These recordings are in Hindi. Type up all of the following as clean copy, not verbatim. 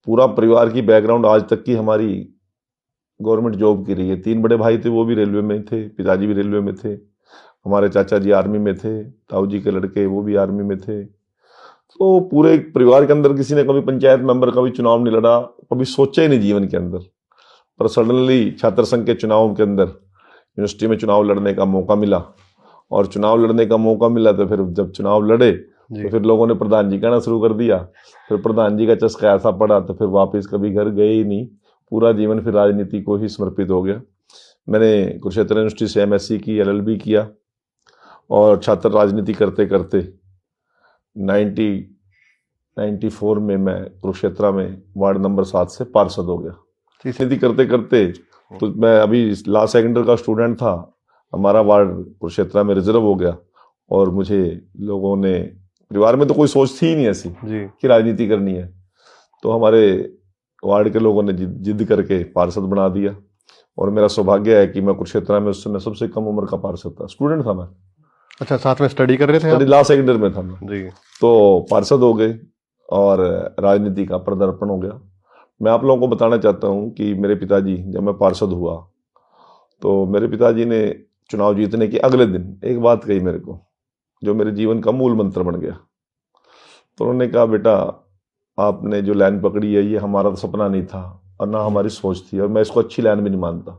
पूरा परिवार की बैकग्राउंड आज तक की हमारी गवर्नमेंट जॉब की रही है। 3 बड़े भाई थे, वो भी रेलवे में थे, पिताजी भी रेलवे में थे, हमारे चाचा जी आर्मी में थे, ताऊ जी के लड़के वो भी आर्मी में थे। तो पूरे परिवार के अंदर किसी ने कभी पंचायत मेंबर का भी चुनाव नहीं लड़ा, कभी सोचा ही नहीं जीवन के अंदर। पर सडनली छात्र संघ के चुनाव के अंदर यूनिवर्सिटी में चुनाव लड़ने का मौका मिला, और चुनाव लड़ने का मौका मिला तो फिर जब चुनाव लड़े तो फिर लोगों ने प्रधान जी कहना शुरू कर दिया। फिर प्रधान जी का चस्का ऐसा पड़ा तो फिर वापस कभी घर गए ही नहीं। पूरा जीवन फिर राजनीति को ही समर्पित हो गया। मैंने कुरुक्षेत्र यूनिवर्सिटी से MSc की, LLB किया, और छात्र राजनीति करते करते 1994 में मैं कुरुक्षेत्र में वार्ड नंबर 7 से पार्षद हो गया। राजनीति करते करते तो मैं अभी लास्ट सेकेंडर का स्टूडेंट था, हमारा वार्ड कुरुक्षेत्र में रिजर्व हो गया, और मुझे लोगों ने, परिवार में तो कोई सोच थी ही नहीं ऐसी कि राजनीति करनी है, तो हमारे वार्ड के लोगों ने जिद करके पार्षद बना दिया। और मेरा सौभाग्य है कि मैं कुरुक्षेत्र में उस समय सबसे कम उम्र का पार्षद था, स्टूडेंट था मैं। अच्छा, साथ में स्टडी कर रहे थे आप? लास्ट सेकेंडर में था मैं जी। तो पार्षद हो गए और राजनीति का पदार्पण हो गया। मैं आप लोगों को बताना चाहता हूं कि मेरे पिताजी, जब मैं पार्षद हुआ तो मेरे पिताजी ने चुनाव जीतने के अगले दिन एक बात कही मेरे को, जो मेरे जीवन का मूल मंत्र बन गया। तो उन्होंने कहा, बेटा आपने जो लाइन पकड़ी है ये हमारा तो सपना नहीं था और ना हमारी सोच थी, और मैं इसको अच्छी लाइन भी नहीं मानता।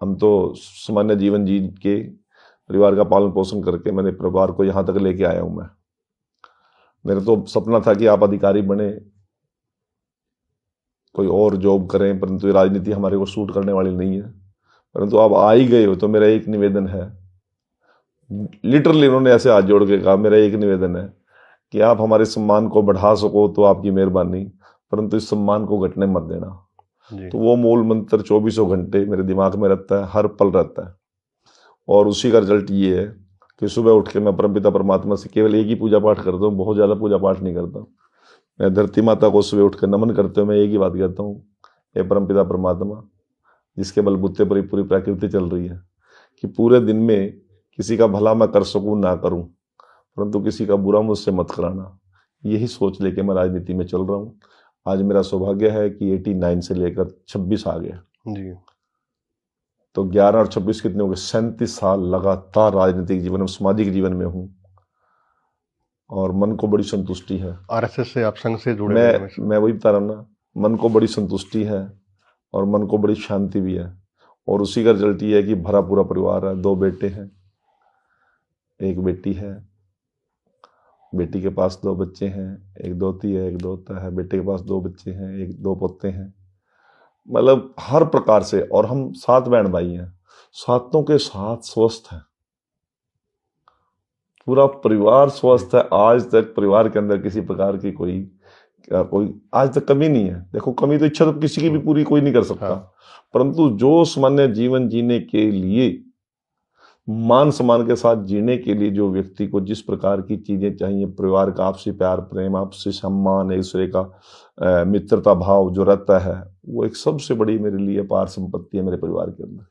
हम तो सामान्य जीवन जी के, परिवार का पालन पोषण करके मैंने परिवार को यहाँ तक लेके आया हूँ। मैं, मेरा तो सपना था कि आप अधिकारी बने, कोई और जॉब करें, परंतु ये राजनीति हमारे को सूट करने वाली नहीं है। परंतु आप आ ही गए हो तो मेरा एक निवेदन है, लिटरली उन्होंने ऐसे हाथ जोड़ के कहा, मेरा एक निवेदन है कि आप हमारे सम्मान को बढ़ा सको तो आपकी मेहरबानी, परंतु इस सम्मान को घटने मत देना। तो वो मूल मंत्र 24 घंटे मेरे दिमाग में रहता है, हर पल रहता है। और उसी का रिजल्ट ये है कि सुबह उठ के मैं परमपिता परमात्मा से केवल एक ही पूजा पाठ करता हूँ, बहुत ज़्यादा पूजा पाठ नहीं करता। मैं धरती माता को सुबह उठ कर नमन करते हुए मैं एक ही बात कहता हूँ, हे परमपिता परमात्मा, जिसके बलबूते पर पूरी प्रकृति चल रही है, कि पूरे दिन में किसी का भला मैं कर सकूँ ना करूँ, परंतु किसी का बुरा मुझसे मत कराना। यही सोच लेके मैं राजनीति में चल रहा हूँ। आज मेरा सौभाग्य है कि 89 से लेकर 26 आ गया जी। तो 11 और 26 कितने हो गए? 37 साल लगातार राजनीतिक जीवन में, सामाजिक जीवन में हूँ, और मन को बड़ी संतुष्टि है। RSS से आप संघ से जुड़े? मैं वही बता रहा हूँ ना, मन को बड़ी संतुष्टि है और मन को बड़ी शांति भी है। और उसी का रिजल्ट ये है कि भरा पूरा परिवार है। 2 बेटे हैं, एक बेटी है, बेटी के पास 2 बच्चे हैं, एक दोती है, एक दोता है। बेटे के पास 2 बच्चे हैं, 2 पोते हैं। मतलब हर प्रकार से, और हम 7 बहन भाई हैं, 7 के साथ स्वस्थ हैं, पूरा परिवार स्वस्थ है। आज तक परिवार के अंदर किसी प्रकार की कोई आज तक कमी नहीं है। देखो, कमी तो इच्छा तो किसी की भी पूरी कोई नहीं कर सकता, परंतु जो सामान्य जीवन जीने के लिए, मान सम्मान के साथ जीने के लिए जो व्यक्ति को जिस प्रकार की चीजें चाहिए, परिवार का आपसी प्यार प्रेम, आपसी सम्मान, एक दूसरे का मित्रता भाव जो रहता है, वो एक सबसे बड़ी मेरे लिए अपार संपत्ति है मेरे परिवार के अंदर।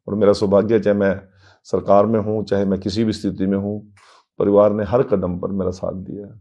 और मेरा सौभाग्य, चाहे मैं सरकार में हूँ, चाहे मैं किसी भी स्थिति में हूँ, परिवार ने हर कदम पर मेरा साथ दिया है।